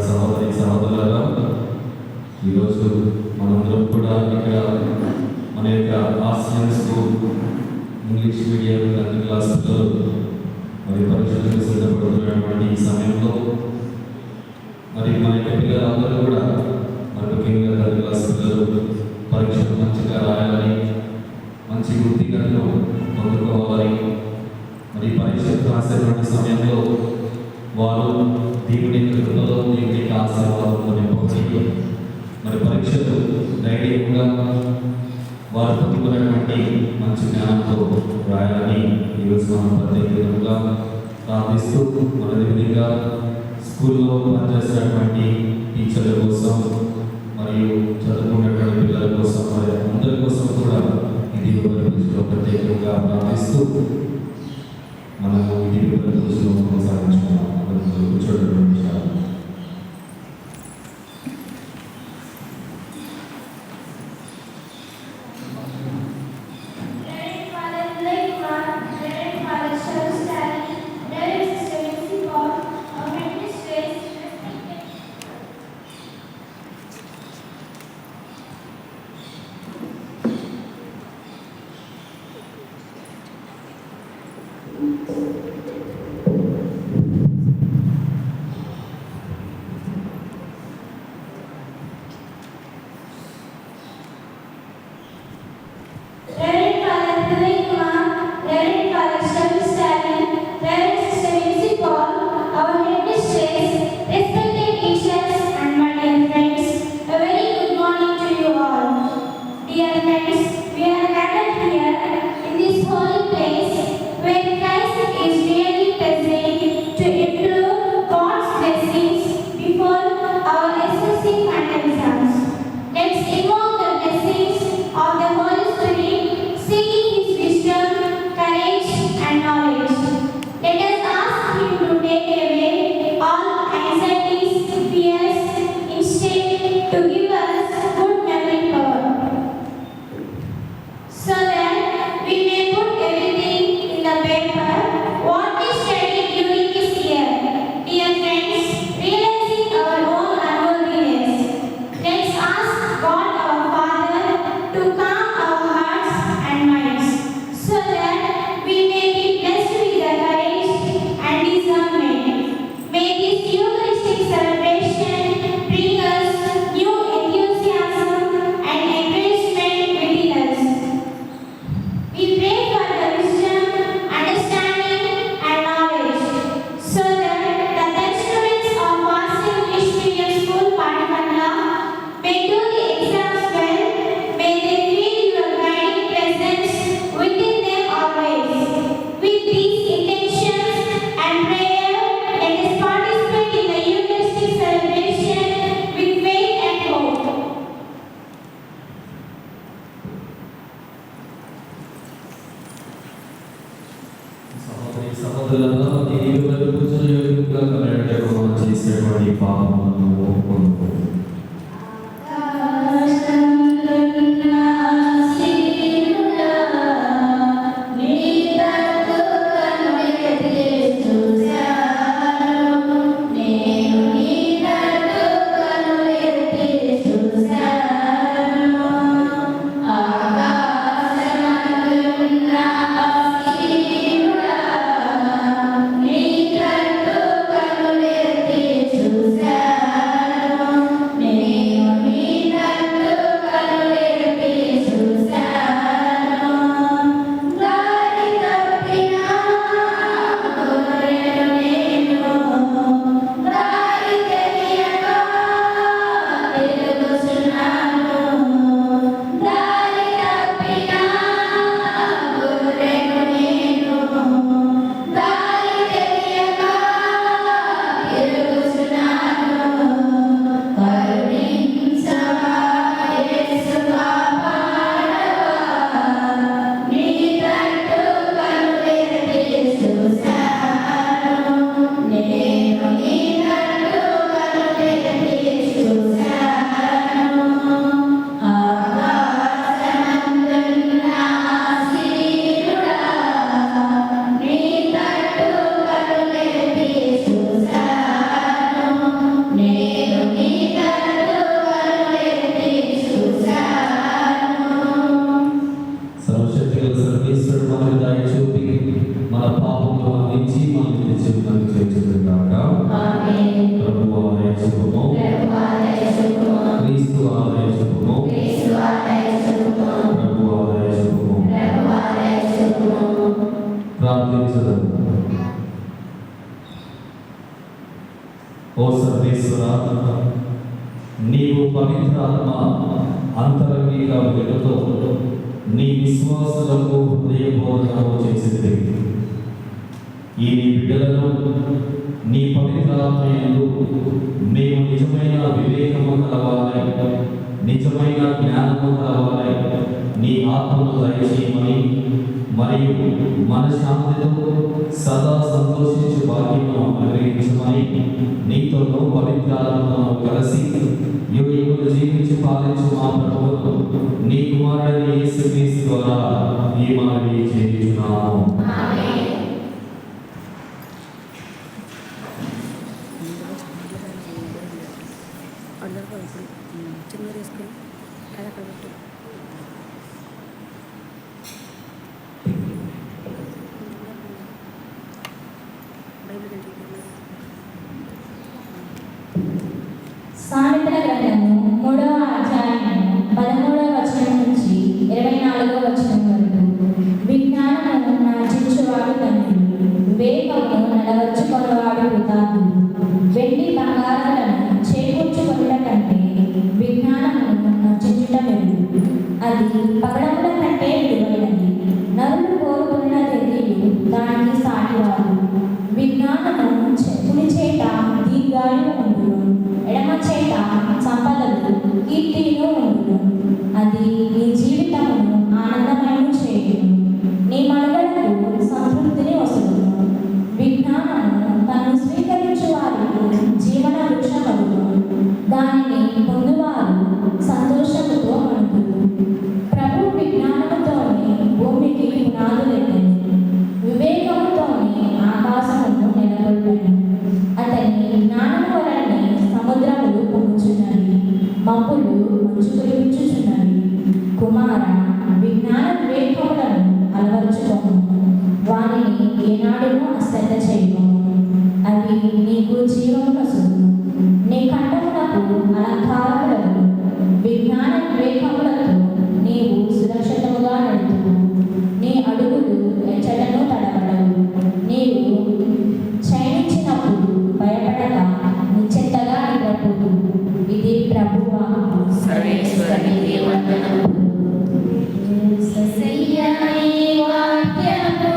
సహోదరి సహోదరులారా, ఈరోజు మనందరం కూడా ఇక్కడ మన యొక్క Asian school English medium 10th class పిల్లలు మరి పరీక్షలకు సిద్ధపడుతున్నటువంటి ఈ సమయంలో మరి మన యొక్క పిల్లలందరూ కూడా మరి ముఖ్యంగా 10th క్లాస్ పిల్లలు పరీక్షలు మంచిగా రాయాలని, మంచి వృత్తిగతులు పొందుకోవాలని, మరి పరీక్షలు రాసేటువంటి సమయంలో వారు దేవుని కృపలో దేవుని ఆశీర్వాదంతో నింపబడి మరి పరీక్షలు ధైర్యంగా వారు పొందుకున్నటువంటి మంచి జ్ఞానంతో రాయాలని ఈరోజు మనం ప్రత్యేకంగా ప్రార్థిస్తూ మన విధంగా స్కూల్లో పనిచేసినటువంటి టీచర్ల కోసం మరియు చదువుకున్నటువంటి పిల్లల కోసం మరి అందరి కోసం కూడా ఇది ప్రత్యేకంగా ప్రార్థిస్తూ మనము ఇది దృష్టిలో కొనసాగించుకున్నాం. కూర్చోటువంటి విషయాలు చేసేటువంటి పాపములను ఒప్పుకొనుకో. ఓ సర్వేశ్వర, నీవు పవిత్రాత్మ అంతరంగిక వెలుగుతో నీ విశ్వాసులకు హృదయబోధనము చేసింది. ఈ నీ బిడ్డలను నీ పవిత్రాత్మయందు మేము నిజమైన వివేకము కలవాలై, నిజమైన జ్ఞానము కలవాలై నీ ఆత్మను దయచేయమని, మరియు మనశ్శాంతితో సదా సంతోషించు భాగ్యమును అనుగ్రహించమని నీతోనూ పవిత్రాత్మను కలిసి యుగయుగములు జీవించి పాలించు మా ప్రభువును నీ కుమారుడైన యేసుక్రీస్తు ద్వారా ఈ మనవి చేయుచున్నాము. సామెతల గ్రంథము 3వ అధ్యాయము 13వ వచనం నుంచి 24వ వచనం వరకు. విజ్ఞానము నార్జించువాడు ధన్యుడు, వివేకము నడవచ్చుకొనువాడు కృతార్థుడు. వెండి బంగారాలను చేకూర్చుకొనుట కంటే విజ్ఞానమును నర్జించుట మెరుగు. అది పగడముల కంటే విలువైనది, నరులు కోరుకున్నది దానికి సాటివాడు. విజ్ఞానము కుడి చేత దీర్ఘాయువు ఉండును, ఎడమ చేత సంపదలు కీర్తిను ఉండును. అది నీ జీవితమును ఆనందమయము చేయును, నీ మనుగడకు సంతృప్తిని వసగును. విజ్ఞానము తను స్వీకరించు వారికి జీవన వృక్షమగును, దానిని పొందువారు సంతోషముతో మనుగురు. ప్రభు విజ్ఞానముతోనే భూమికి పునాదులెత్తెను, వివేకముతోనే ఆకాశమును నెలకొల్పెను. అతని జ్ఞానము వలనే సముద్రములు పొంగుచున్నవి, మబ్బులు మంచు కురిపించుచున్నవి. కుమార, విజ్ఞాన వివేకములను అలవరుచుకోము, వానిని ఏనాడును అశ్రద్ధ చేయము. అవి నీకు జీవమును సుగును, నీ కంఠమునకు అలంకారములను. విజ్ఞాన వివేకములతో నీవు సురక్షితముగా నడుతువు, నీ అడుగులు ఎచ్చటను తడబడవు. నీవు క్షయించినప్పుడు భయపడక నిశ్చింతగా నిద్రపోదు. ఇది ప్రభువా. సర్వేశ్వరునికి వందనములు. యేసయ్యా నీ వాక్యము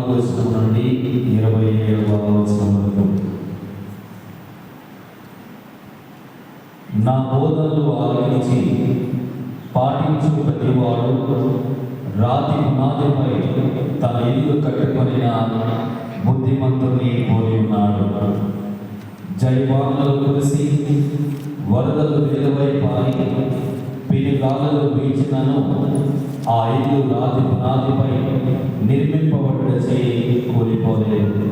వచనం నుండి 27వ వచనం వరకు. నా బోధనలు ఆలకించి పాటించు ప్రతివాడు రాతి పునాదిపై తన ఇల్లు కట్టుకొనిన బుద్ధిమంతుని పోలి ఉన్నాడు. జైవానలు కురిసి వరదలు వెలువై పారి పెనుగాలులు వీచినను ఆ ఇల్లు రాతి పునాదిపై నిర్మింపబడుటచే కూలిపోలేదు.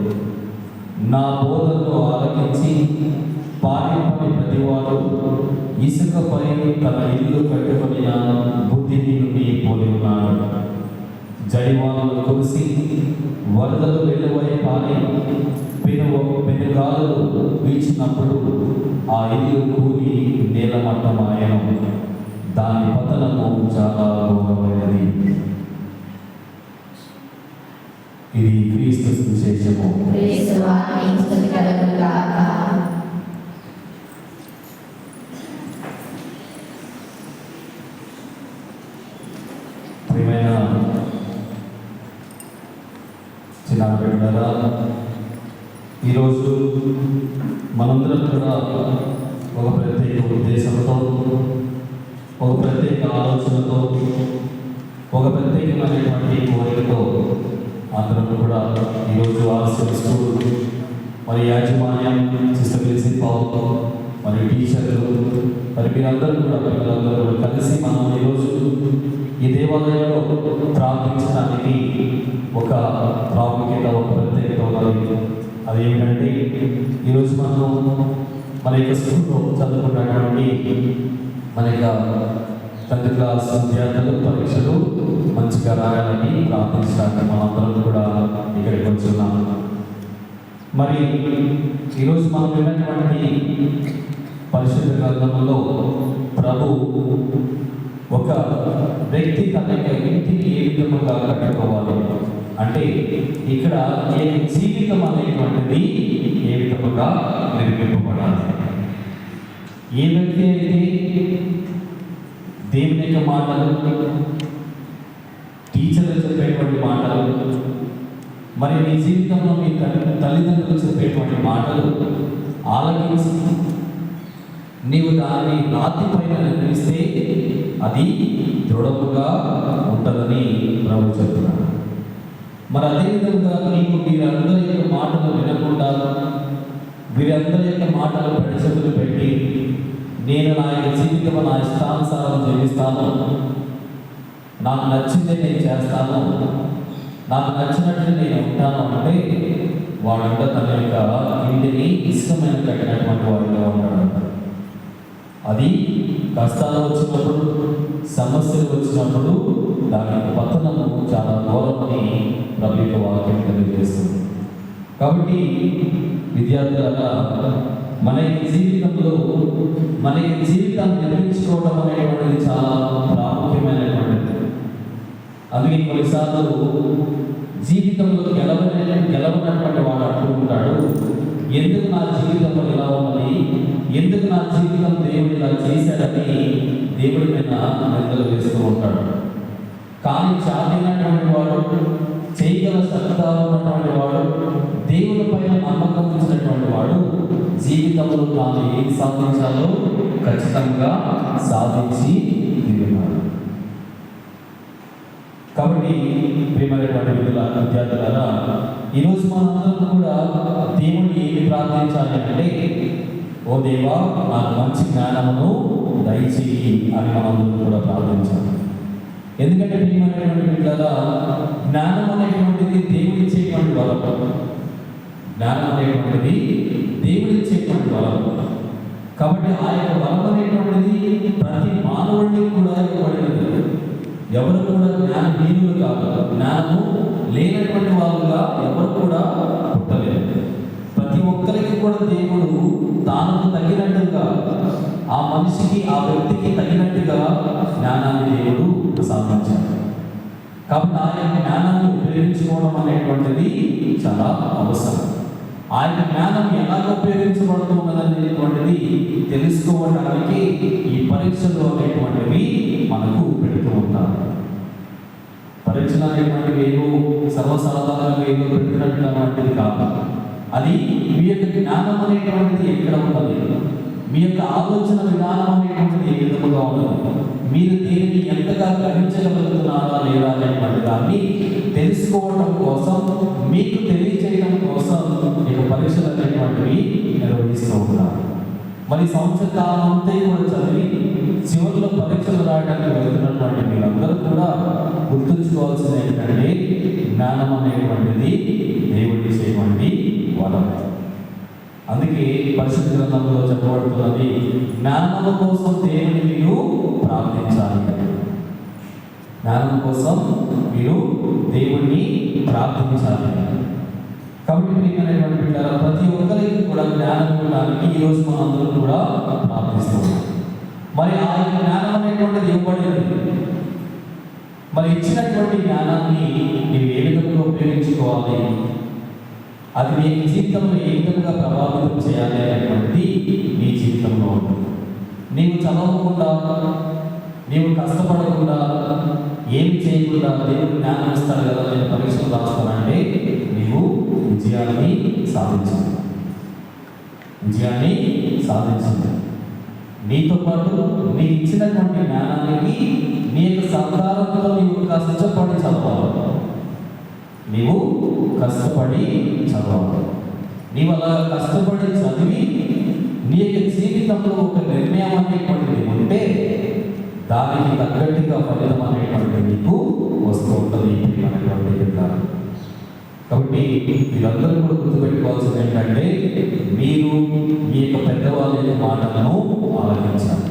నా బోధనలు ఆలకించి పాటింపని ప్రతివాడు ఇసుకపై తన ఇల్లు కట్టుకొనిన బుద్ధిహీనుని పోలి ఉన్నాడు. జైవానలు కురిసి వరదలు వెలువై పారి పెనుగాలులు వీచినప్పుడు ఆ ఇల్లు కూలి నేలమట్టమాయను. దాని పతనము చాలా ఘోరమైనది. ఇది క్రీస్తు సువిశేషము. క్రీస్తువా నీకు స్తుతి కలుగును గాక. ప్రియమైన చిన్న బిడ్డలారా, ఈరోజు మనందరం కూడా ఒక ప్రత్యేక ఉద్దేశంతో, ఒక ప్రత్యేక ఆలోచనతో, ఒక ప్రత్యేకమైనటువంటి కోరికతో అందరం కూడా ఈరోజు ఆలోచిస్తూ మరి యాజమాన్యం, సిస్టర్ ప్రిన్సిపాల్, మరి టీచర్లు, మరి మీరందరూ కూడా పిల్లలందరూ కూడా కలిసి మనం ఈరోజు ఈ దేవాలయంలో ప్రార్థించడానికి ఒక ప్రాముఖ్యత, ఒక ప్రత్యేకత ఉన్నది. అదేమిటంటే ఈరోజు మనం మన యొక్క స్కూల్లో చదువుకున్నటువంటి మన యొక్క 10th క్లాస్ విద్యార్థులు పరీక్షలు మంచిగా రాయాలని ప్రార్థించడానికి మనందరం కూడా ఇక్కడికి వచ్చున్నాము. మరి ఈరోజు మనం విన్నటువంటి పరిశుద్ధ గ్రంథంలో ప్రభు ఒక వ్యక్తి తన యొక్క ఇంటిని ఏ విధముగా కట్టుకోవాలి అంటే ఇక్కడ జీవితం అనేటువంటిది ఏ విధముగా నిర్మింపబడాలి. ఏ వ్యక్తి అయితే దేవుని యొక్క మాటలు, టీచర్లు చెప్పేటువంటి మాటలు, మరి మీ జీవితంలో మీ తల్లిదండ్రులు చెప్పేటువంటి మాటలు ఆలకించి నీవు దాన్ని రాతి పైన నిర్మిస్తే అది దృఢముగా ఉంటుందని ప్రభు చెప్తున్నాడు. మరి అదేవిధంగా నీకు వీరందరి యొక్క మాటలు వినకుండా, వీరందరి యొక్క మాటలు పెడచెవులు పెట్టి నేను నా యొక్క జీవితం నా ఇష్టానుసారం జీవిస్తాను, నాకు నచ్చిందే నేను చేస్తాను, నాకు నచ్చినట్టు నేను ఉంటాను అంటే వాడంతా తన యొక్క ఇంటిని ఇష్టమైన కట్టినటువంటి వాడిగా ఉంటాడు. అది కష్టాలు వచ్చినప్పుడు, సమస్యలు వచ్చినప్పుడు దాని పతనము చాలా ఘోరమని ప్రభు యొక్క వాక్యం తెలియజేస్తుంది. కాబట్టి విద్యార్థులారా, మన జీవితంలో మన జీవితాన్ని నిర్మించుకోవడం అనేటువంటిది చాలా ప్రాముఖ్యమైనటువంటిది. అందుకే కొన్నిసార్లు జీవితంలో గెలవనటువంటి వాడు అంటూ ఉంటాడు, ఎందుకు నా జీవితంలో ఇలా ఉన్నది, ఎందుకు నా జీవితం దేవుడు ఇలా చేశాడని దేవుడి మీద నిందలు వేస్తూ ఉంటాడు. కానీ చాలినటువంటి వాడు, చేయగల సత్తా ఉన్నటువంటి వాడు, దేవుని పైన నమ్మకం ఉంచినటువంటి వాడు జీవితంలో తాను ఏం సాధించాలో ఖచ్చితంగా సాధించి దిగున్నాడు. కాబట్టి ప్రియమైనటువంటి విద్యార్థులారా, ఈరోజు మనందరం కూడా దేవుని ఏమి ప్రార్థించాలి అంటే, ఓ దేవా నాకు మంచి జ్ఞానమును దయచేయి అని మనందరం కూడా ప్రార్థించాలి. ఎందుకంటే ప్రియమైనటువంటి బిడ్డలారా, జ్ఞానం అనేటువంటిది దేవుడిచ్చేటువంటి వరం. జ్ఞానం అనేటువంటిది దేవుడిచ్చేటువంటి వరం. కాబట్టి ఆ యొక్క వరం అనేటువంటిది ప్రతి మానవుడికి కూడా ఇవ్వబడినది. ఎవరు కూడా జ్ఞానహీనులు కాదు, జ్ఞానము లేనటువంటి వాళ్ళుగా ఎవరు కూడా పుట్టలేదు. ప్రతి ఒక్కరికి కూడా దేవుడు తాను తగినట్టుగా, ఆ మనిషికి, ఆ వ్యక్తికి తగినట్టుగా జ్ఞానాన్ని దేవుడు ప్రసాదించాడు. కాబట్టి ఆ యొక్క జ్ఞానాన్ని ఉపయోగించుకోవడం అనేటువంటిది చాలా అవసరం. ఆ యొక్క జ్ఞానం ఎలాగ ఉపయోగించబడుతున్నదనేటువంటిది తెలుసుకోవడానికి ఈ పరీక్షలు అనేటువంటివి మనకు పెడుతూ ఉంటారు. పరీక్షలు అనేటువంటివి ఏదో సర్వసాధారణంగా ఏదో పెట్టినటువంటిది కాదు. అది మీ యొక్క జ్ఞానం అనేటువంటిది ఎక్కడ ఉన్నది, మీ యొక్క ఆలోచన విధానం అనేటువంటిది ఏ విధముగా ఉన్నది, మీరు దీనిని ఎంతగా గ్రహించగలుగుతున్నారా లేదా అనేటువంటి దాన్ని తెలుసుకోవడం కోసం, మీకు తెలియజేయడం కోసం ఇక పరీక్షలు అనేటువంటివి నిర్వహిస్తూ ఉంటారు. మరి సంవత్సర కాలం అంతా కూడా చదివి చివరిలో పరీక్షలు రాయడానికి వెళ్తున్నటువంటి మీరందరూ కూడా గుర్తుంచుకోవాల్సింది ఏంటంటే, జ్ఞానం అనేటువంటిది దేవుడిచ్చేటువంటి వరం. అందుకే పరిశుద్ధ గ్రంథంలో చెప్పబడుతున్నది, జ్ఞానము కోసం దేవుని మీరు ప్రార్థించాలి. జ్ఞానం కోసం మీరు దేవుణ్ణి ప్రార్థించాలి. కాబట్టి ప్రియమైనటువంటి బిడ్డలారా, ప్రతి ఒక్కరికి కూడా జ్ఞానం ఇవ్వడానికి ఈరోజు మనందరం కూడా ప్రార్థిస్తున్నాం. మరి ఆ జ్ఞానం అనేటువంటిది ఇవ్వబడింది. మరి ఇచ్చినటువంటి జ్ఞానాన్ని నీవు ఏ విధంగా ఉపయోగించుకోవాలి, అది నీ జీవితంలో ఏ విధంగా ప్రభావితం చేయాలి అనేటువంటిది నీ జీవితంలో ఉంటుంది. నీవు చదవకుండా, నీవు కష్టపడకుండా, ఏమి చేయకుండా దేవుడు జ్ఞానం ఇస్తాడు కదా, నేను పరీక్షలు రాస్తానంటే నీవు విజయాన్ని సాధించాలి. నీతో పాటు నీకు ఇచ్చినటువంటి జ్ఞానానికి నీ యొక్క సహకారంతో నీవు కష్టపడి చదవాలి. నీవు అలా కష్టపడి చదివి నీ యొక్క జీవితంలో ఒక నిర్ణయం అనేటువంటిది ఉంటే దానికి తగ్గట్టుగా ఫలితం అనేటువంటిది నీకు వస్తూ ఉంటుంది అనేటువంటి. కాబట్టి మీరందరూ కూడా గుర్తుపెట్టుకోవాల్సింది ఏంటంటే, మీరు మీ యొక్క పెద్దవాళ్ళ మాటలను ఆలోచించాలి.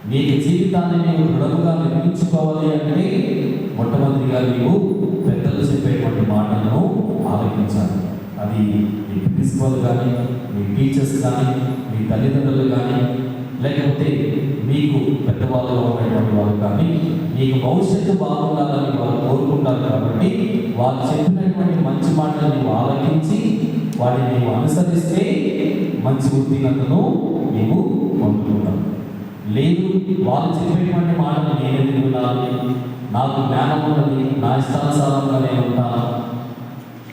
మీ యొక్క జీవితాన్ని మీరు దృఢంగా నిర్మించుకోవాలి అంటే మొట్టమొదటిగా నీవు పెద్దలు చెప్పేటువంటి మాటలను ఆలోచించాలి. అది మీ ప్రిన్సిపల్ కానీ, మీ టీచర్స్ కానీ, మీ తల్లిదండ్రులు కానీ, లేకపోతే మీకు పెద్దవాళ్ళలో ఉన్నటువంటి వాళ్ళు కానీ, మీకు భవిష్యత్తు బాగుండాలని వాళ్ళు కోరుకుంటారు. కాబట్టి వాళ్ళు చెప్పినటువంటి మంచి మాటలు నీవు ఆలోచించి వాటిని నీవు అనుసరిస్తే మంచి ఉత్తీర్ణతను నీవు పొందుకుంటావు. లేదు, వాళ్ళు చెప్పేటువంటి మాటలు నేను వినాలి, నాకు జ్ఞానం ఉన్నది, నా ఇష్టానుసారంగా నేను ఉంటాను,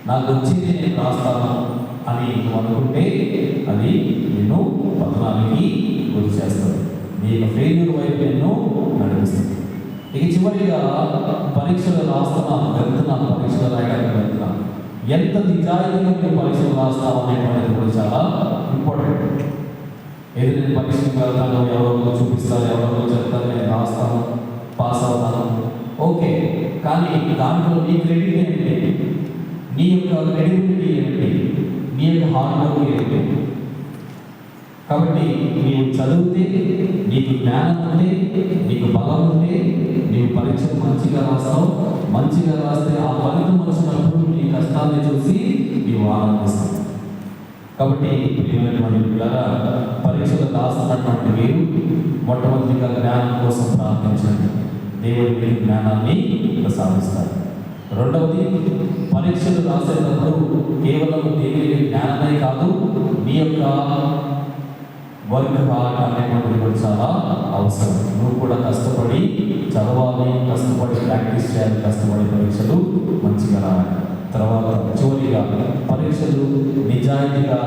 నాకు వచ్చింది నేను రాస్తాను అని నువ్వు అనుకుంటే అది నేను పతనానికి గురి చేస్తుంది, నీ యొక్క ఫెయిల్యూర్ వైపు నేను నడిపిస్తుంది. ఇక చివరిగా పరీక్షలు రాస్తున్నాను, పరీక్షలు రాయడానికి వెళ్తున్నాను. ఎంత నిజాయితీగా నేను పరీక్షలు రాస్తాను అనేటువంటిది కూడా చాలా ఇంపార్టెంట్. ఏదో నేను పరీక్షకు వెళ్తాను, ఎవరో చూపిస్తారు, ఎవరో చెప్తారు, నేను రాస్తాను, పాస్ అవుతాను, ఓకే. కానీ దాంట్లో నీ క్రెడిట్ ఏంటి, నీ యొక్క క్రెడిబిలిటీ ఏంటి, నీ యొక్క హార్డ్ వర్క్ ఏంటి? కాబట్టి నీవు చదివితే, నీకు జ్ఞానం ఉంటే, నీకు బలం ఉంటే, నీవు పరీక్షలు మంచిగా రాస్తావు. మంచిగా రాస్తే ఆ ఫలితం వచ్చినప్పుడు నీ కష్టాన్ని చూసి నీవు ఆనందిస్తావు. కాబట్టి ప్రియమైనటువంటి పిల్లరా, పరీక్షలు రాస్తున్నటువంటి మీరు మొట్టమొదటిగా జ్ఞానం కోసం ప్రార్థించండి. దేవుడు మీకు జ్ఞానాన్ని ప్రసాదిస్తాడు. రెండవది, పరీక్షలు రాసేటప్పుడు కేవలం దేవుని జ్ఞానమే కాదు, నీ యొక్క వర్క్ హార్డ్ అనేటువంటిది కూడా చాలా అవసరం. నువ్వు కూడా కష్టపడి చదవాలి, కష్టపడి ప్రాక్టీస్ చేయాలి, కష్టపడి పరీక్షలు మంచిగా రాయాలి. తర్వాత చివరిగా పరీక్షలు నిజాయితీగా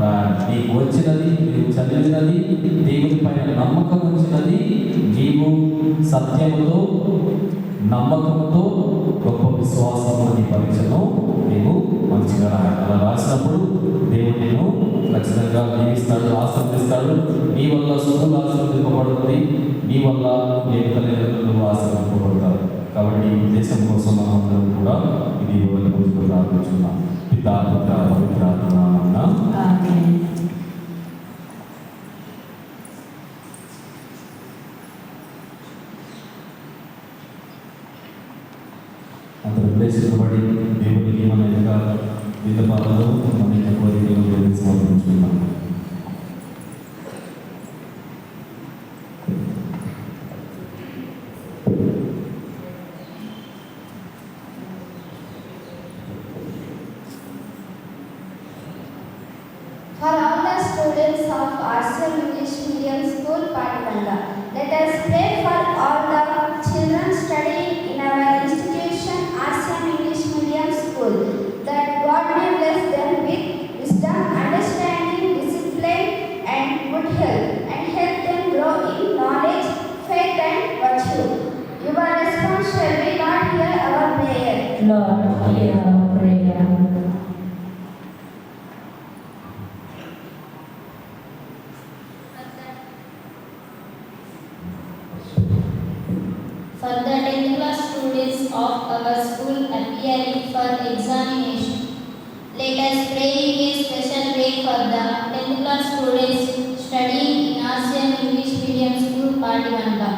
రాయాలి. నీకు వచ్చినది, నీవు చదివినది, దేవుని పైన నమ్మకం ఉంచినది, నీవు సత్యముతో, నమ్మకంతో, గొప్ప విశ్వాసము నీ పరీక్షను నీవు మంచిగా రాయాలి. అలా రాసినప్పుడు దేవుడు నేను ఖచ్చితంగా దీవిస్తాడు, ఆశీర్వదిస్తాడు. నీ వల్ల స్కూల్ ఆశీర్వదింపబడుతుంది, నీ వల్ల నీ తల్లిదండ్రులు ఆశీర్వదింపబడతారు. కాబట్టి ఈ దేశం కోసం మనం అందరం కూడా ఇది ప్రార్థించున్నాం. పితా పుత్ర పవిత్రాత్మ నామమున ఆమేన్. అందరూ ఉద్దేశించబడి దేవునికి మన యొక్క విధపాలలో మన యొక్క కోరికలను సమర్పించుకున్నాం. For all the students of RCM English Medium School, Patipanda, Let us pray for all the children studying in our institution, RCM English Medium School, that God may bless them with wisdom, understanding, discipline, and good health, and help them grow in knowledge, faith, and virtue. Your response shall be not hear our prayer. Lord, hear our prayer. For the 10th class students of our school appearing for examination, let us pray in a special way for the 10th class students studying in RCM English Medium School Pativanda,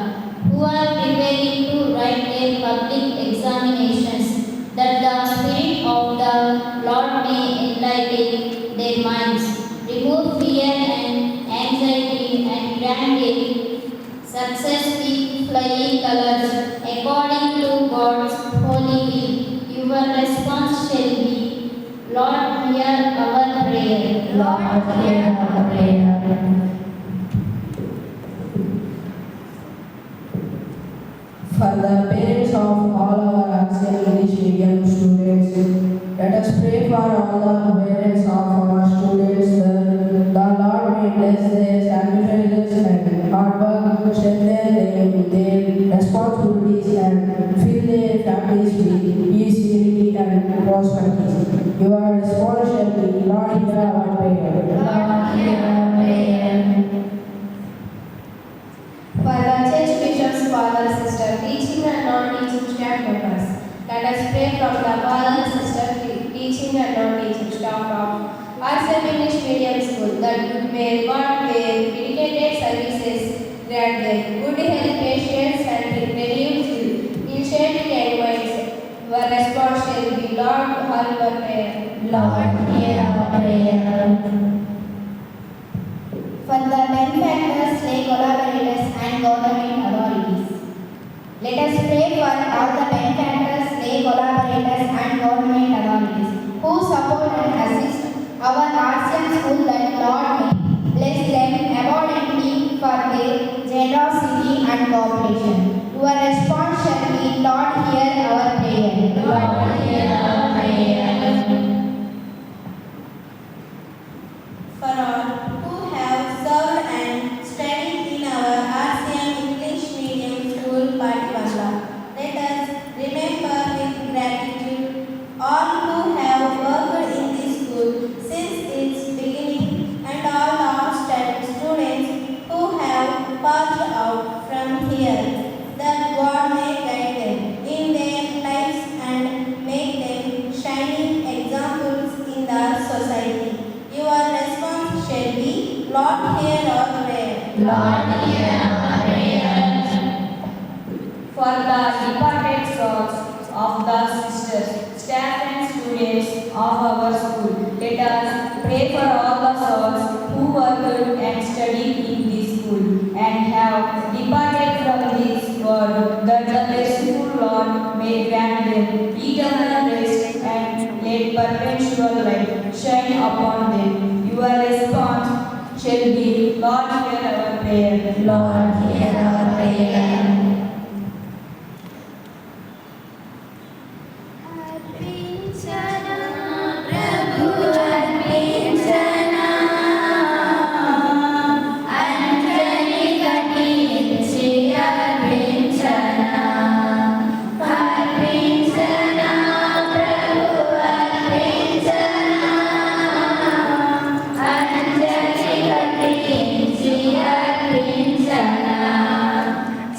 who are preparing to write their public examinations, that the Spirit of the Lord may enlighten their minds, remove fear and anxiety, and grant them success with flying colors according to God's holy will. Your response shall be, Lord, hear our prayer. Lord, hear our prayer. For the parents of all our RCM English Medium students, let us pray for all the parents of our students that the Lord may bless their sacrifices and hard work, strengthen them in their responsibilities, and fill their families with peace, unity, and prosperity. Your response shall be, Lord, hear our prayer. Lord, hear our prayer. For the church bishops, father, sister, teaching and non-teaching staff members, let us pray from the father, sister, teaching and non-teaching staff of RCM English Medium School, that you may reward their dedicated services, grant them good health, patience, and renewed initiative and minds. Your response shall be, Lord, hear our prayer. Lord, hear our prayer. For the benefactors, lay collaborators, and government authorities, let us pray for all the benefactors, lay collaborators, and government authorities who support and assist our RCM school, that Lord may bless them abundantly for their generosity and cooperation. Your response shall be, Lord, hear our prayer. Lord, hear our prayer. For all who have served and studied in our RCM English Medium School, Pativanda, let us remember with gratitude all who have worked in this school since its beginning, and all our students who have passed out from here, that God may guide them in their lives and make them shining examples in the society. Your response shall be, Lord, hear our prayer. Lord, hear our prayer. For the departed souls of the sisters, staff and students of our school, let us pray for all the souls who worked and studied in this school and have departed from this world, that the merciful Lord may grant them eternal rest and let perpetual light shine upon them. Your response shall be, Lord, hear our prayer. Lord, hear our prayer.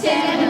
Chana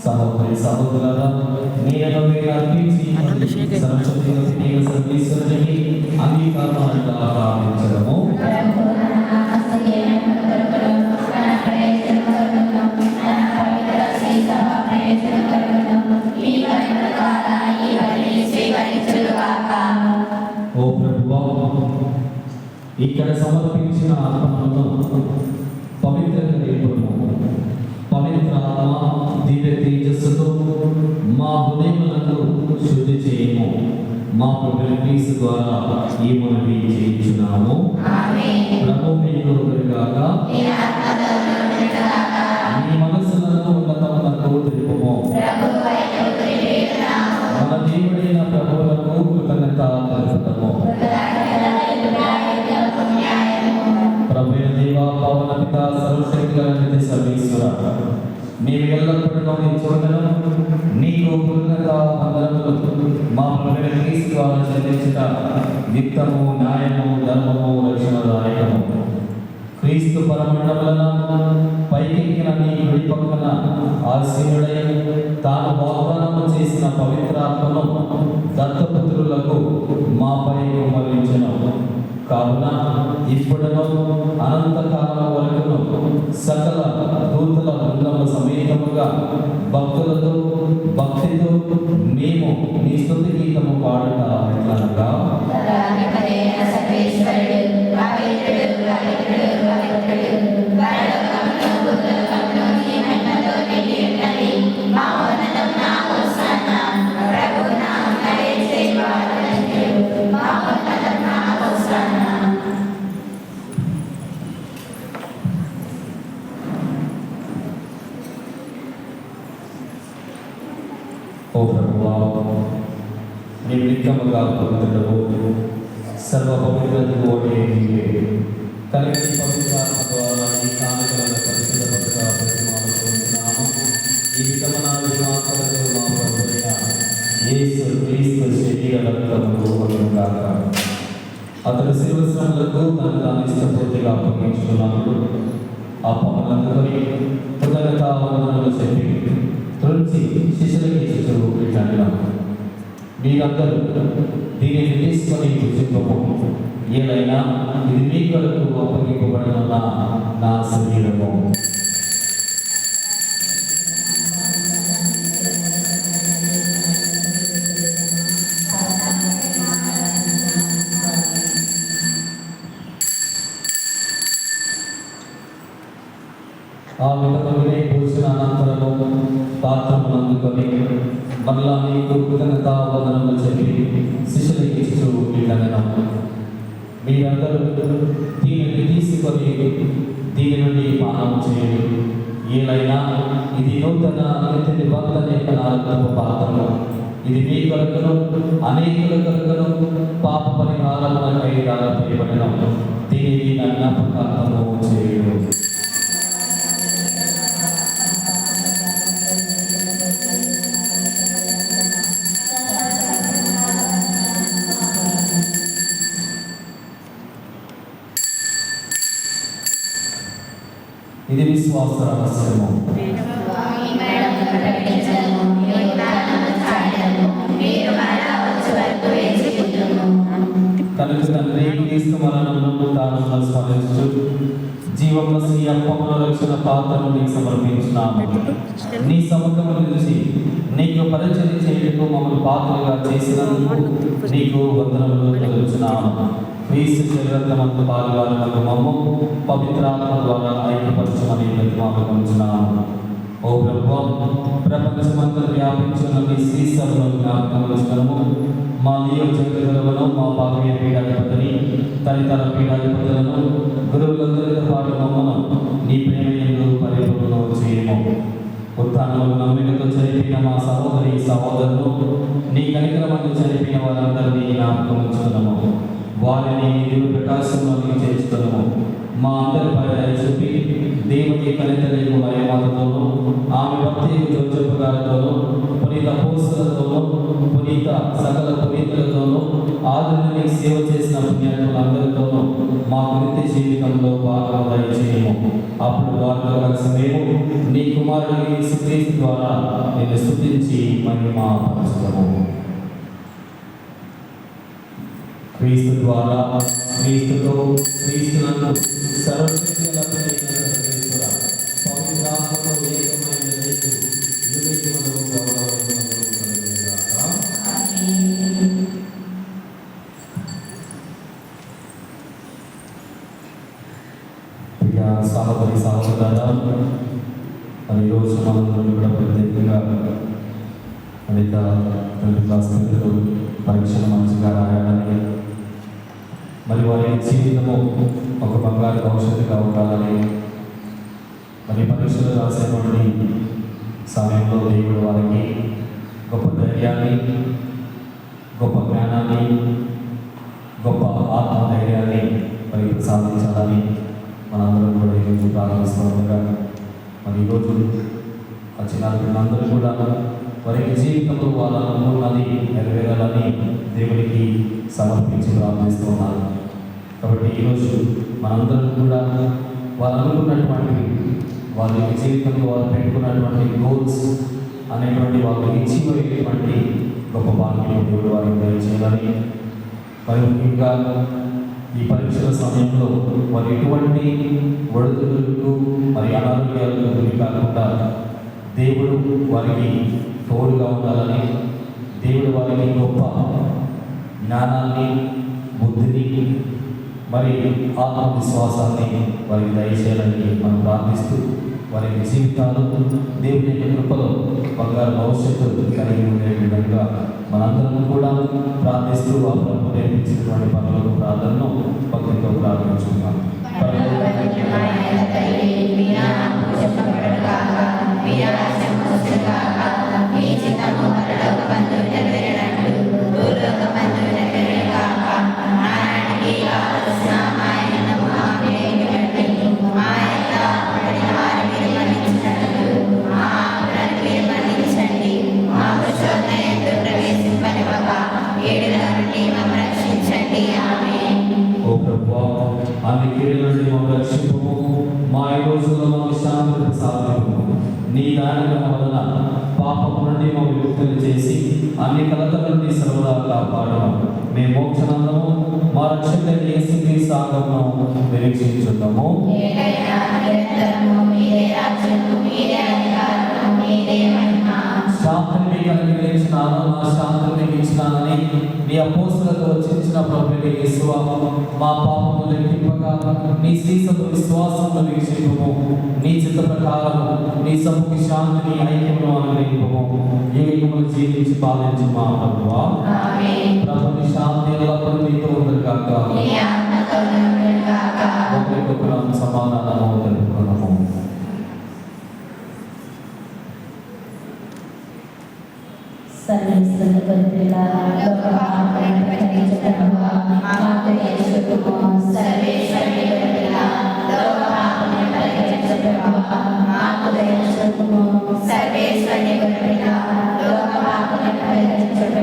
సహోదరి సహోదరులారా, నేను అర్పించి సర్వశక్తిని సర్వేశ్వరునికి అంగీకారాన్ని ప్రార్థించడము. ఓ ప్రభువా, ఇక్కడ సమర్పించిన ఆత్మను పవిత్రంగా నింపుము. పవిత్ర ఆత్మ దివ్య తేజస్సుతో మా హృదయములను శుద్ధి చేయము. మా ప్రభువైన క్రీస్తు ద్వారా ఈ మనవి చేయించున్నాము. ప్రభు మీకు గాక. మీ మనస్సులను ఉన్నతమునకు తెలుపుము. మన దేవుడైన ప్రభువులకు కృతజ్ఞత తెలుపుతాము. ప్రభువైన దేవా, పవన పిత, సర్వశక్తిగల నిత్య సర్వేశ్వర, మేము ఎల్లప్పుడూ నీ చూడను నీకు కృతజ్ఞత వందనములు. మా ప్రభువైన క్రీస్తు ద్వారా చెల్లించుట నిత్యము, న్యాయము, ధర్మము, రక్షణదాయకము. క్రీస్తు పరమండములన పైకెక్కిన నీ కుడి పక్కన ఆసీనుడై తాను వాగ్దానము చేసిన పవిత్రాత్మను దత్తపుత్రులకు మాపై కుమ్మరించెను. కావున ఇప్పుడును అనంతకాలం వరకును సకల దూతల బృందము సమేతముగా భక్తులతో భక్తితో మేము నీ స్తుతి గీతము పాడుట ఎట్లనగా, ఓ ప్రభువా, నీ నిత్యముగా పవిత్రుడవు, సర్వ పవిత్రతకు ఓటే నీవే. కలిగిన పవిత్రాత్మ ద్వారా ఈ కానుకలను పరిశుద్ధపరచ ప్రతిమాలుతున్నాము. ఈ విధమున విశ్వాసాలతో మా ప్రభువైన యేసు క్రీస్తు శరీర రక్తములు వలనగాక. అతడు శివశ్రములకు తనకు తాను ఇష్టపూర్తిగా అప్పగించుకున్నప్పుడు ఆ పనులందుకొని కృతజ్ఞతా వందనములు చెప్పి త్రుంచి శిష్యులకి ఇచ్చు ఇట్లా, మీరందరూ దీనిని తీసుకొని భుజింపము. ఏదైనా ఇది మీ కొరకు అప్పగింపబడిన నా శరీరము. ఆ విధమునే పూసిన అనంతరము పాత్రమునందుకొని మరలా నీకు కృతజ్ఞతా వందనములు చెప్పి శిష్యులకి ఇచ్చు ఇట్లనెను, మీరందరూ దీనిని తీసుకొని దీని నుండి పానం చేయండి. ఏలైనా ఇది నూతన నిత్య నిబంధన యొక్క నా రక్తపు పాత్రము. ఇది మీ కొరకును అనేకుల కొరకును పాప పరిహారములకై చేయబడిన. దీనిని నా జ్ఞాపకార్థము చేయుడు. ఇది విశ్వాస రహస్యము. కనుక తండ్రి క్రీస్తు మరణమును తాను స్మరించు జీవముల శ్రీ అప్పముల రక్షణ పాత్రను నీకు సమర్పించినాము. నీ సముఖము నిలిచి నీకు పరిచయం చేయుటకు మమ్మల్ని పాత్రలుగా చేసినందుకు నీకు వందనములు తెలుపుచున్నాము. క్రీస్తు శరీరమందు పాలుగాను మమ్ము పవిత్రాత్మ ద్వారా ఐక్యపరచమని ప్రతిమాపకుంటున్నాము. ఓ ప్రభువా, ప్రపంచమంతా వ్యాపించిన మీ శ్రీ సభలో జ్ఞాపకము మా నియోజకవర్గంలో మా పాపీయ పీఠాధిపతిని తదితర పీఠాధిపతులను గురువులందరితో పాటు మమ్మను నీ ప్రేమయందు పరిపూర్ణం చేయము. ఉత్థానంలో నమ్మికతో చనిపోయిన మా సహోదరి సహోదరులు నీ కనికరమందు చనిపోయిన వారందరినీ జ్ఞాపకం ఉంచుతున్నాము. వారిని నీవు ప్రకాశంలోకి చేర్చుతున్నాము. మా అందరిపై దయ చూపి దేవుని కనితలేము మయమాతతోనూ ఆమె భక్తి జోజప్ప గారితోనూ పునీత అపోస్తలులతోనూ పునీత సకల పునీతులతోనూ ఆదరణని సేవ చేసిన పుణ్యాత్ములందరితోనూ మా నిత్య జీవితంలో భాగం దయచేయము. అప్పుడు వారితో కలిసి మేము నీ కుమారుడి యేసుక్రీస్తు ద్వారా నిన్ను స్తుతించి మహిమపరచుదాము. క్రీస్తు ద్వారా క్రీస్తుతో క్రీస్తునందు సర్వశక్తి గల సర్వేశ్వర పవిత్రాత్మతో ఏకమైన నీకు యుగయుగములు గౌరవములు కలుగుగాక. ప్రియ సహోదరి సహోదరులారా, మరి ఈరోజు మనందరం కూడా ప్రత్యేకంగా అనేక 10th క్లాస్ పిల్లలు పరీక్షలు మంచిగా రాయాలని, మరి వారి జీవితము ఒక బంగారు భవిష్యత్తుగా ఉండాలని, మరి పరీక్షలు రాసేటువంటి సమయంలో దేవుడు వారికి గొప్ప ధైర్యాన్ని, గొప్ప జ్ఞానాన్ని, గొప్ప ఆత్మధైర్యాన్ని మరి ప్రసాదించాలని మనందరం కూడా ఈరోజు ప్రారంభిస్తూ ఉండగా, మరి ఈరోజు వచ్చిన పిల్లలందరూ కూడా వారికి జీవితంలో వాళ్ళ అనుకున్నది నెరవేరాలని దేవునికి సమర్పించి ప్రార్థిస్తున్నారు. కాబట్టి ఈరోజు మనందరం కూడా వాళ్ళు అనుకున్నటువంటి వాళ్ళ జీవితంలో వాళ్ళు పెట్టుకున్నటువంటి గోల్స్ అనేటువంటి వాళ్ళు ఇచ్చిపోయేటువంటి గొప్ప భాగ్యం దేవుడు వారికి దయచేయాలని, మరి ముఖ్యంగా ఈ పరీక్షల సమయంలో వారు ఎటువంటి ఒడిదుడుకు మరి అనారోగ్యాలకు గురి కాకుండా దేవుడు వారికి తోడుగా ఉండాలని, దేవుడు వారికి గొప్ప జ్ఞానాన్ని, బుద్ధిని, మరి ఆత్మవిశ్వాసాన్ని వారికి దయచేయాలని మనం ప్రార్థిస్తూ వారి జీవితాలు దేవుని యొక్క కృపలో బంగారు భవిష్యత్తు కలిగి ఉండే విధంగా మనందరం కూడా ప్రార్థిస్తూ ఆ ప్రభు నేర్పించినటువంటి పనులకు ప్రార్థనను భక్తితో ప్రార్థించుకున్నాం. ఓ ప్రభువా, అన్ని కీడుల నుండి మమ్మల్ని రక్షింపుము. మా ఈ రోజుల్లో మాకు శాంతి ప్రసాదింపుము. నీ దానికం వలన పాపము నుండి మమ్మల్ని విముక్తులు చేసి అన్ని కలతల నుండి సర్వదా కాపాడము. మేము మోక్షనందము మా రక్షణ యేసుక్రీస్తు ఆగమనము నిరీక్షించున్నాము. శాంతిని మీకు అనుగ్రహించినాను, నా శాంతిని మీకు ఇచ్చినానని నీ అపోస్తలులతో చర్చించిన ప్రభువైన యేసువా, మా పాపములు లెక్కింపగా నీ శ్రీసభ విశ్వాసమును వీక్షింపుము. నీ చిత్త ప్రకారము నీ సభకి శాంతిని ఐక్యమును అనుగ్రహింపుము. యుగములు జీవించి పాలించు మా ప్రభువా. ప్రభుని శాంతి ఎల్లప్పుడూ మీతో ఉండగాక. ఒకరికొకరు సమాధానము తెలుపుకున్నాము. సర్వేశ్వర పరిపిలా లోక పాపములను పరిహరించుటకు మాకు యేసుకు సర్వేశ్వరుని పరిపిలా లోక పాపములను పరిహరించుటకు మాకు యేసుకు సర్వేశ్వరుని పరిపిలా లోక పాపములను పరిహరించుటకు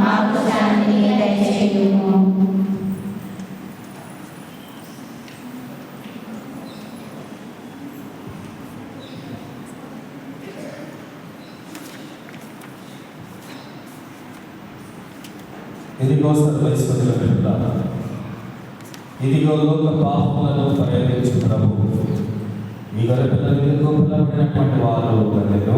మాకు శాంతిని దయచేయుము. ఇదిగో సర్వేశ్వరుని పరిపిలా ఇదిగో లోక పాపములను పరిహరించు ప్రభు. ఈ గొర్రె పిల్లల మీదకు పిల్లబడినటువంటి వారు గొర్రెలు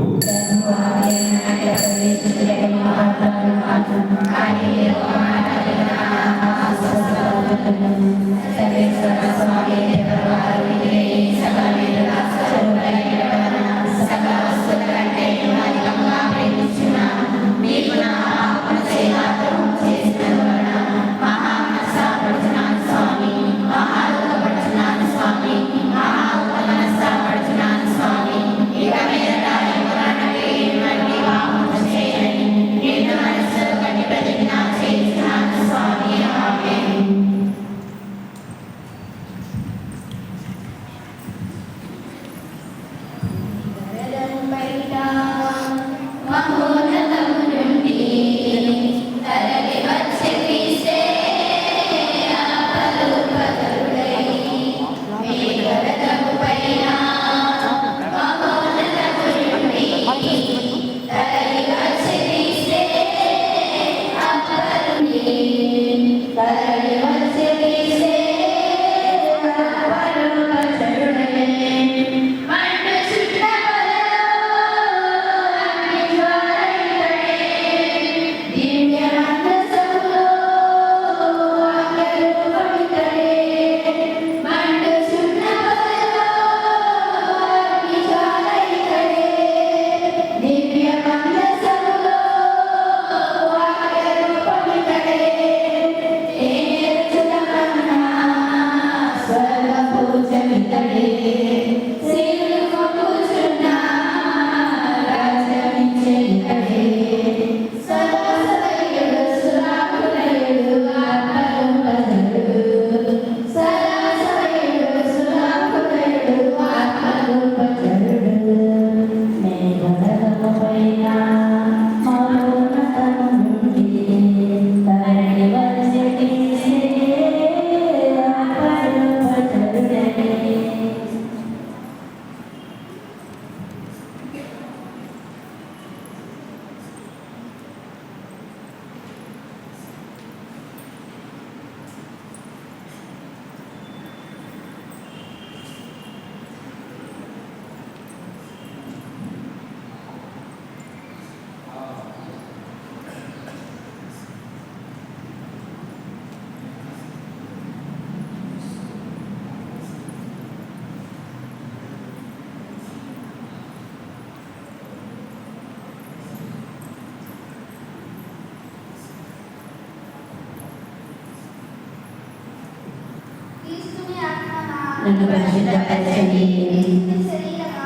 నన్ను పరిశుద్ధపరచండి,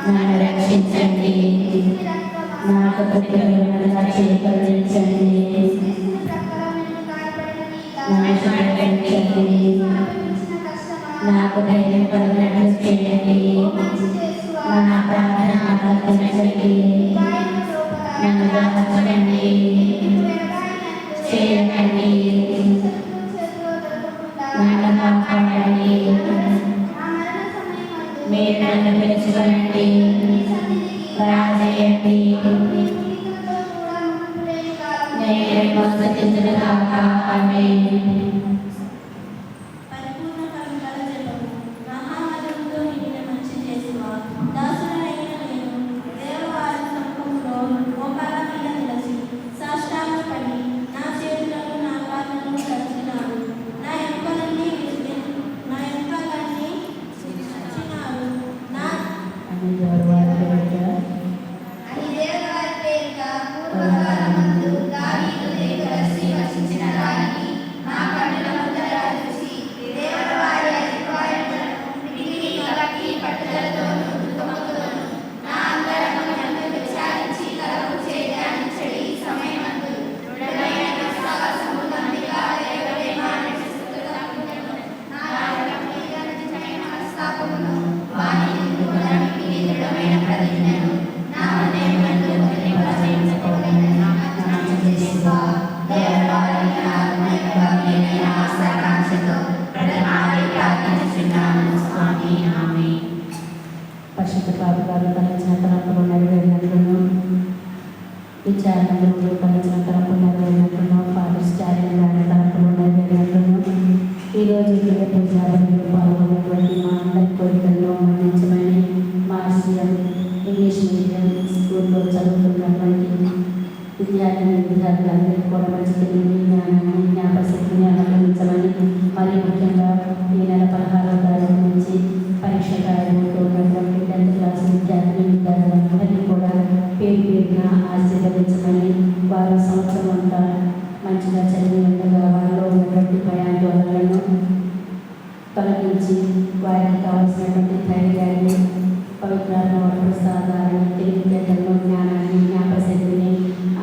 నన్ను రక్షించండి, నాకు ప్రతిగా చేకరించండి, నన్ను శుభ్రపరచండి, నాకు ధైర్యం కలిగినట్లు చేయండి, నా ప్రార్థన ఆలకించండి, నన్ను రక్షించండి, చేయండి, నన్ను కాపాడండి, మీరు నన్ను పిలుచుకోండి, రాజేయండి, నేను మోసగించిన కాక. ఆమేన్. పరిపూర్ణ కరుణగల జపము, మహామహిమతో నిండిన మంచి చేసువా, దాసుడనైన నేను దేవవారి సముఖములో మోకాళ్ళ మీద నిలిచి సాష్టాంగపడి నా చేతులను నా కాళ్ళను కడిగినాడు. నా ఎముకలన్నీ విరిచినాడు. అని దేవవారి పూర్వకాలమందు దావీదు దీర్ఘదర్శి వచించిన దానిని నా కన్నుల ఈరోజు ప్రజాపతిలో పాల్గొన్నటువంటి మా అందరి కోరికల్లో మన్నించమని మా ఆశ్రయం ఇంగ్లీష్ మీడియం స్కూల్లో చదువుతున్నటువంటి విద్యార్థులందరికీ కూడా మంచి తెలివి జ్ఞానాన్ని జ్ఞాపశక్తిని అనుగ్రహించమని మరి ముఖ్యంగా ఈ నెల 16వ తారీఖు నుంచి పరీక్ష రాయబోతున్నటువంటి 10th క్లాస్ విద్యార్థులందరినీ కూడా పేరు పేరున ఆశీర్వదించమని వారు సంవత్సరం అంతా మంచిగా చదివి ఉండగా వారిలో ఉన్నటువంటి భయాందోళనలను తొలగించి వారికి కావలసినటువంటి ధైర్యాన్ని పవిత్రాత్మ ప్రసాదాన్ని తెలివితేటలను జ్ఞానాన్ని జ్ఞాపశక్తిని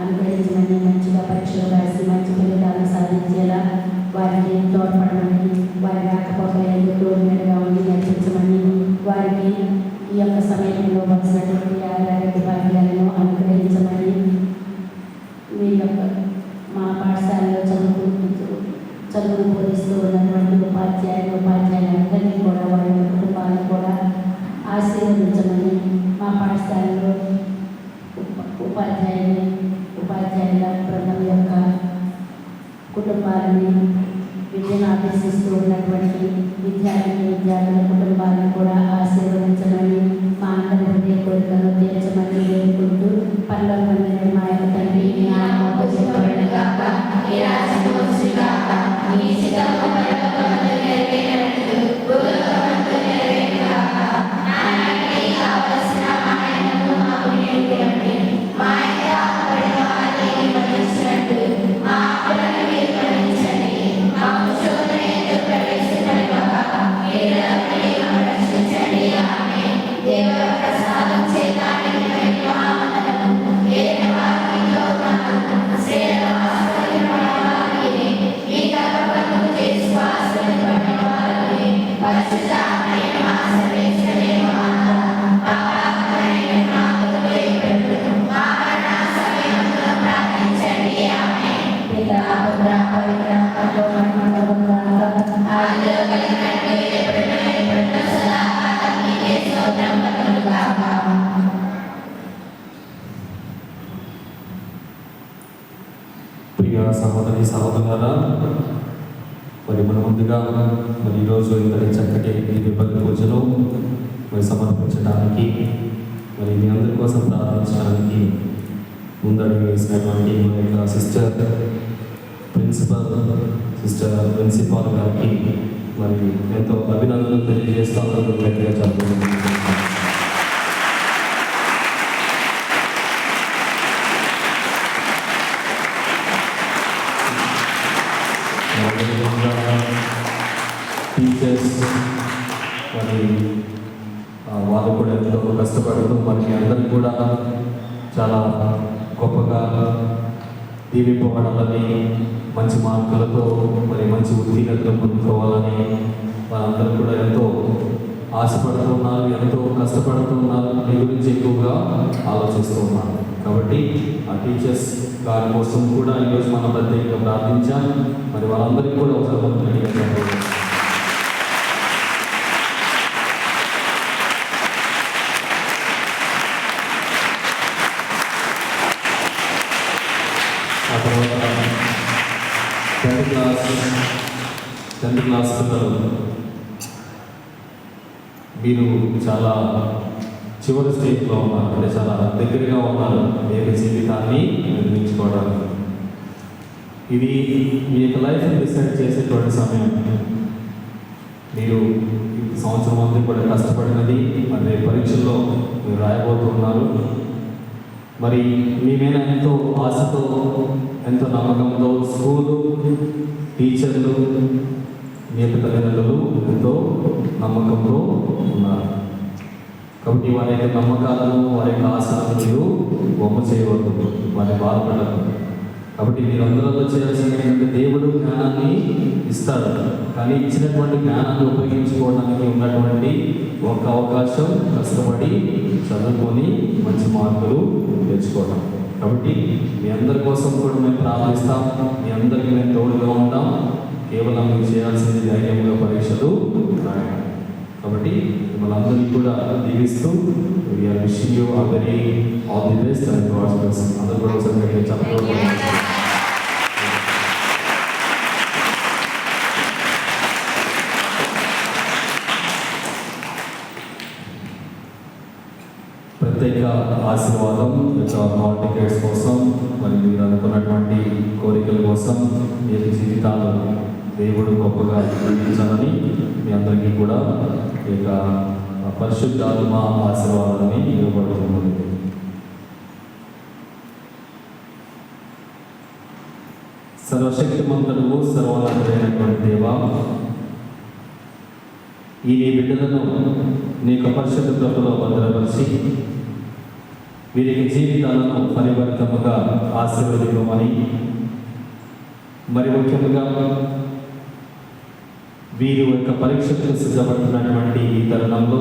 అనుగ్రహించమని మంచిగా పరీక్షలు రాసి మంచి ఫలితాలను సాధించేలా వారికి తోడ్పడమని వారి రాకపోకలకు తోడుగా ఉండి నడిపించమని వారికి ఈ యొక్క సమయంలో వచ్చినటువంటి ఆరోగ్య భాగ్యాలను అనుగ్రహించమని మీ యొక్క మా పాఠశాలలో చదువు బోధిస్తూ ఉన్నటువంటి ఉపాధ్యాయులందరినీ కూడా వారి యొక్క కుటుంబాలను కూడా ఆశీర్వదించమని మా పాఠశాలలో ఉపాధ్యాయుల బృందం యొక్క కుటుంబాలని విద్యను అభ్యసిస్తూ ఉన్నటువంటి విద్యార్థుల కుటుంబాలను కూడా ఆశీర్వదించమని మా అందరి హృదయ కోరికలను తీర్చమని వేడుకుంటూ పరలోకమందున్న మా యొక్క తండ్రి నీ నామమున పూజింపబడుగాక, నీ రాజ్యము వచ్చుగాక, నీ చిత్తము పరలోకమందు నెరవేరినట్లు భూలోకమందు నెరవేరుగాక. నానాటికి కావలసిన ఆహారము మాకు నేర్పియండి. మా యొక్క అపరాధ వారిని మన్నించినట్లు మా అపరాధములను మీరు మన్నించండి. మాకు శోధన యందు ప్రవేశింపనివ్వక కీడుల నుండి మమ్మల్ని రక్షించండి. ఆమేన్. దేవ ప్రసాదం చేత నిండిన మహామందరము ఏలిన వారిలో ఉన్నాను. శ్రేయల ఆశ్రయింపబడిన వారిని, మీ గర్భఫలము చేసి ఆశ్రయింపబడిన వారిని, పరిశుద్ధాత్మయైన మా సర్వేశ్వరుడైన మాత, పాపాత్మయైన మాకు దయచేయండి. మా మరణ సమయములో ప్రార్థించండి. ఆమేన్. పితా పుత్ర పవిత్రాత్మతో మహిమకలుగుగాక. ఆదిలో కలిగినట్లు ఎప్పుడును ఎప్పుడును సదాకాలం నీకే స్తోత్రం కలుగుగాక. ప్రియ సహోదరి సహోదరులారా, మరి మన ముందుగా మరి ఈరోజు ఇంతటి చక్కటి విభక్తి పూజలు మరి సమర్పించడానికి మరి మీ అందరి కోసం ప్రార్థించడానికి ముందడుగు వేసినటువంటి మన యొక్క సిస్టర్ ప్రిన్సిపాల్ గారికి మరి ఎంతో అభినందనలు తెలియజేస్తూ గట్టిగా చదువుతున్నాను. టీచర్స్ మరి వాళ్ళు కూడా ఎంతో కష్టపడుతూ మనకి అందరికీ కూడా చాలా గొప్పగా దీవింపబడాలని, మంచి మార్కులతో మరి మంచి ఉత్తీర్ణతలు పొందుకోవాలని వాళ్ళందరూ కూడా ఎంతో ఆశపడుతూ ఉన్నారు, ఎంతో కష్టపడుతూ ఉన్నారు. మీ గురించి ఎక్కువగా ఆలోచిస్తూ ఉన్నారు. కాబట్టి ఆ టీచర్స్ గారి కోసం కూడా ఈరోజు మనం ప్రత్యేకంగా ప్రార్థించాం. మరి వాళ్ళందరికీ కూడా ఒకసారి రెడీగా ఆ తర్వాత 10th క్లాస్ పిల్లలు మీరు చాలా చివరి స్టేజ్లో ఉన్నారు, అంటే చాలా దగ్గరగా ఉన్నారు ఏక జీవితాన్ని నిర్మించుకోవడానికి. ఇది మీ యొక్క లైఫ్ని డిసైడ్ చేసేటువంటి సమయం. మీరు ఈ సంవత్సరం అంతా కూడా కష్టపడినది, మరి పరీక్షల్లో మీరు రాయబోతున్నారు. మరి మీ మీద ఎంతో ఆశతో, ఎంతో నమ్మకంతో స్కూలు, టీచర్లు, మీ యొక్క తల్లిదండ్రులు ఎంతో నమ్మకంతో ఉన్నారు. కాబట్టి వారి యొక్క నమ్మకాలను, వారి యొక్క ఆశలను మీరు బొమ్మ చేయవద్దు, వారి బాధపడదు. కాబట్టి మీరందరిలో చేయాల్సింది ఏంటంటే దేవుడు జ్ఞానాన్ని ఇస్తాడు, కానీ ఇచ్చినటువంటి జ్ఞానాన్ని ఉపయోగించుకోవడానికి ఉన్నటువంటి ఒక అవకాశం కష్టపడి చదువుకొని మంచి మార్కులు తెచ్చుకోవడం. కాబట్టి మీ అందరి కోసం కూడా మేము ప్రార్థిస్తాం, మీ అందరికీ మేము తోడుగా ఉంటాం. కేవలం మీరు చేయాల్సింది ధైర్యంగా పరీక్షలు రాయడం. కాబట్టి మిమ్మల్ని అందరినీ కూడా దీవిస్తూ we're wishing you all the best and God's blessing. అందరూ కూడా ఒకసారి చెప్పడం ప్రత్యేక ఆశీర్వాదం హాల్ టికెట్స్ కోసం మరి మీరు అనుకున్నటువంటి కోరికల కోసం మీ జీవితాలు దేవుడు గొప్పగా జీవించాలని మీ అందరికీ కూడా ఈ యొక్క పరిశుద్ధాత్మ ఆశీర్వాదాన్ని ఇవ్వబడుతున్నది. సర్వశక్తిమంతుడు సర్వోన్నతుడైనటువంటి దేవా, ఈ నీ బిడ్డలను నీ యొక్క పరిశుద్ధ కృపలో భద్రపరిచి వీరికి జీవితాలను పరివర్తముగా ఆశీర్వదించమని, మరి ముఖ్యంగా వీరు యొక్క పరీక్షకు సిద్ధపడుతున్నటువంటి ఈ తరుణంలో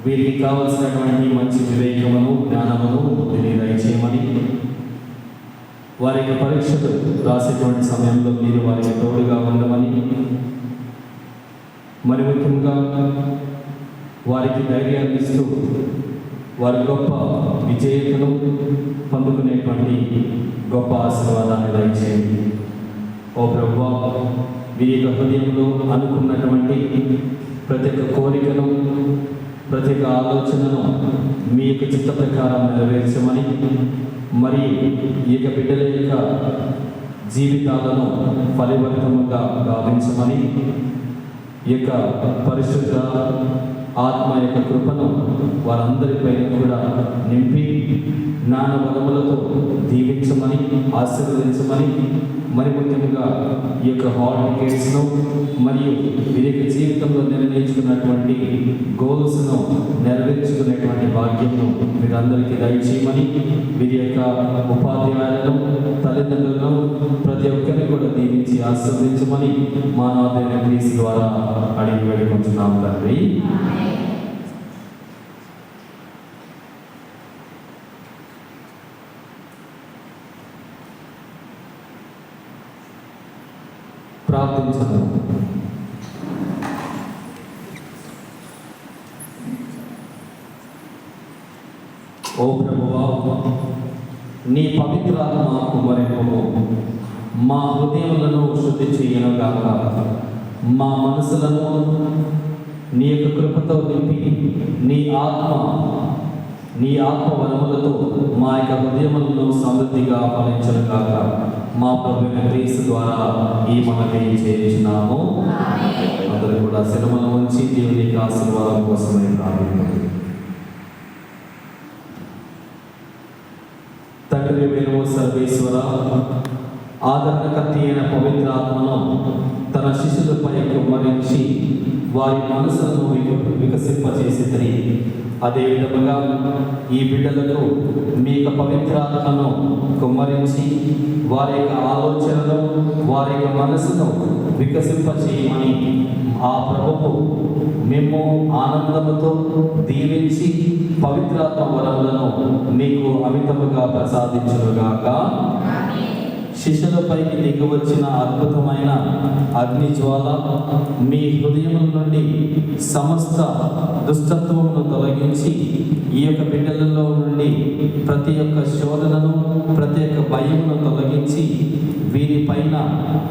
వీరికి కావలసినటువంటి మంచి వివేకమును, జ్ఞానమును, బుద్ధిని దయచేయమని, వారి యొక్క పరీక్షలు రాసేటువంటి సమయంలో మీరు వారికి తోడుగా ఉండమని, మరి ముఖ్యంగా వారికి ధైర్యాన్ని ఇస్తూ వారి గొప్ప విజేతను పొందుకునేటువంటి గొప్ప ఆశీర్వాదాన్ని దయచేయండి. ఓ ప్రభువా, వీరి యొక్క హృదయంలో అనుకున్నటువంటి ప్రతి ఒక్క కోరికను, ప్రతి ఒక్క ఆలోచనను మీ యొక్క చిత్త ప్రకారం నెరవేర్చమని, మరి ఈ యొక్క బిడ్డల యొక్క జీవితాలను పరివర్తనగా గావించమని, ఈ యొక్క పరిశుద్ధ ఆత్మ యొక్క కృపను వారందరిపై కూడా నింపి జ్ఞాన బలములతో దీవించమని, ఆశీర్వదించమని, మరి ముఖ్యంగా ఈ యొక్క హాల్ టికెట్స్ను మరియు వీరి యొక్క జీవితంలో నిర్ణయించుకున్నటువంటి గోల్స్ను నెరవేర్చుకునేటువంటి భాగ్యంను మీరందరికీ దయచేయమని, వీరి యొక్క ఉపాధ్యాయులను, తల్లిదండ్రులను ప్రతి ఒక్కరిని కూడా దీవించి ఆశీర్వదించమని మా నాథైన క్రీస్తు ద్వారా అడిగి వేడుకుంటున్నాం తండ్రి. ప్రార్థించదు. ఓ ప్రభువా, నీ పవిత్రాత్మ కుమరింపము మా హృదయములను శుద్ధి చేయనుగాక, మా మనసులను నీ యొక్క కృపతో నింపి నీ ఆత్మ వరములతో మా యొక్క హృదయములను సమృద్ధిగా ఫలించనుగాక. మా ప్రభువైన క్రీస్తు ద్వారా ఈ మనవి చేయించినాము. అందరూ కూడా శిరముల ఉంచి దేవుని యొక్క ఆశీర్వాదం కోసమే ప్రార్థించారు. తండ్రి వేరు సర్వేశ్వర, ఆదరణకర్త అయిన పవిత్రాత్మను తన శిష్యులపై కుమ్మరించి వారి మనసులను వికసింపచేసి, అదే విధముగా ఈ బిడ్డలకు మీ యొక్క పవిత్రాత్మను కుమ్మరించి వారి యొక్క ఆలోచనలు, వారి యొక్క మనసును వికసింపచేయమని ఆ ప్రభువు మేము ఆనందముతో దీవించి పవిత్రాత్మ వరములను మీకు అమితముగా ప్రసాదించునుగాక. శిష్యులపైకి దిగి వచ్చిన అద్భుతమైన అగ్ని జ్వాల మీ హృదయం నుండి సమస్త దుష్టత్వమును తొలగించి ఈ యొక్క బిడ్డలలో నుండి ప్రతి ఒక్క శోధనను, ప్రతి ఒక్క భయమును తొలగించి వీరిపైన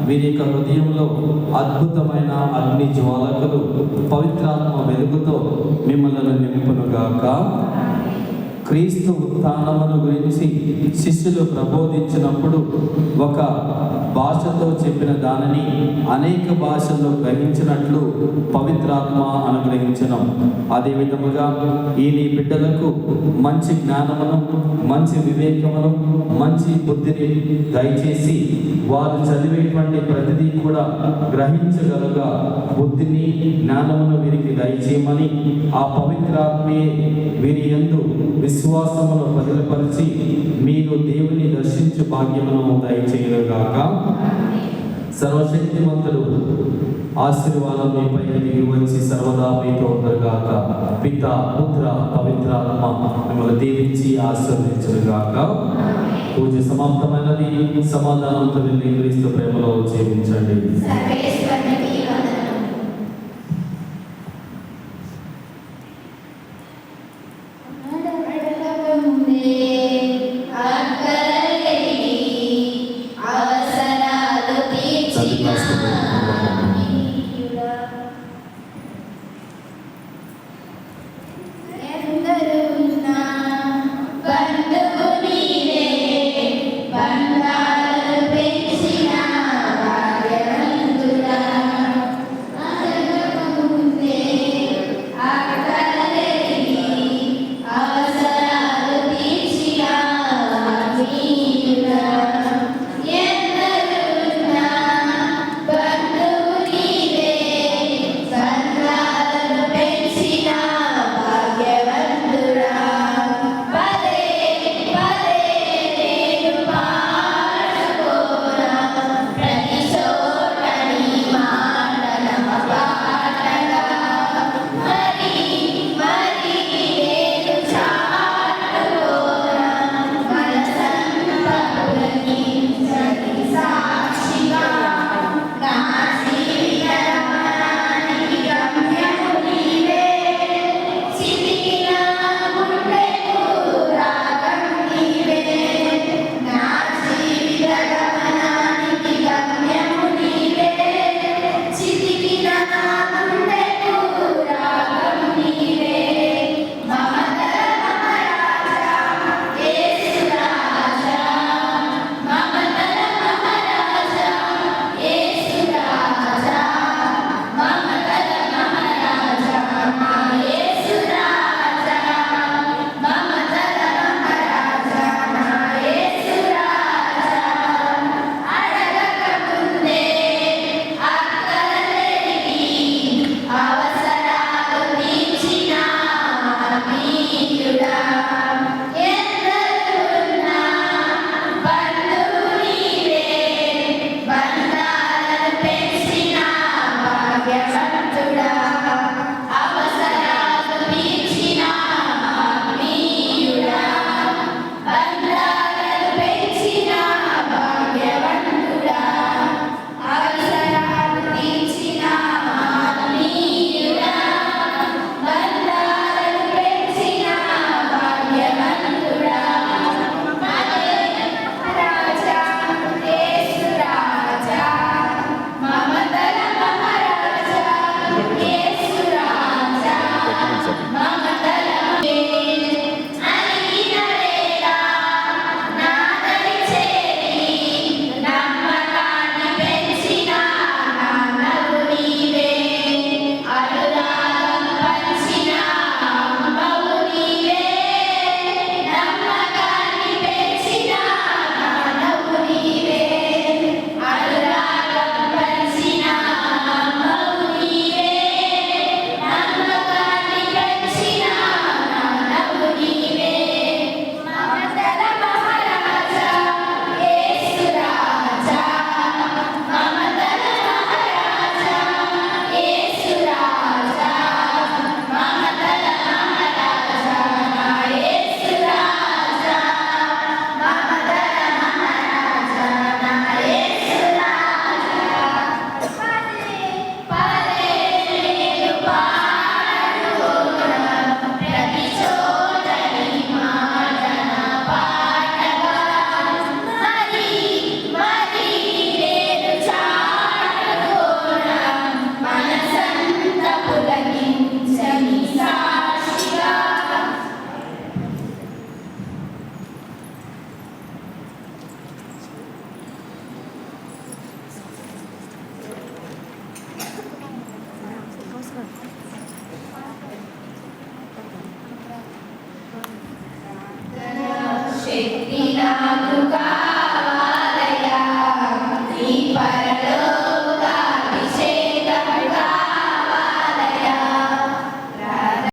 వీరి యొక్క హృదయంలో అద్భుతమైన అగ్ని జ్వాలకులు పవిత్రాత్మ వెలుగుతో మిమ్మల్ని నింపునుగాక. క్రీస్తు ఉత్థానమును గురించి శిష్యులు ప్రబోధించినప్పుడు ఒక భాషతో చెప్పిన దానిని అనేక భాషల్లో గ్రహించినట్లు పవిత్రాత్మ అనుగ్రహించను. అదే విధముగా ఈ నీ బిడ్డలకు మంచి జ్ఞానమును, మంచి వివేకమును, మంచి బుద్ధిని దయచేసి వారు చదివేటువంటి ప్రతిదీ కూడా గ్రహించగలుగా బుద్ధిని, జ్ఞానమును వీరికి దయచేయమని, ఆ పవిత్రాత్మే వీరి యందు విశ్వాసమును బదిలపరిచి మీరు దేవుని దర్శించు భాగ్యమును దయచేయనుగాక. సర్వశక్తిమంతుడు ఆశీర్వాదం మీపై దిగి వచ్చి సర్వదా మీతో ఉండరుగాక. పిత, పుత్ర, పవిత్రాత్మ మిమ్మల్ని దీవించి ఆశీర్వదించునుగాక. పూజ సమాప్తమైనది. సమాధానంతో వెళ్ళి క్రీస్తు ప్రేమలో జీవించండి. ఎందరూ నాకు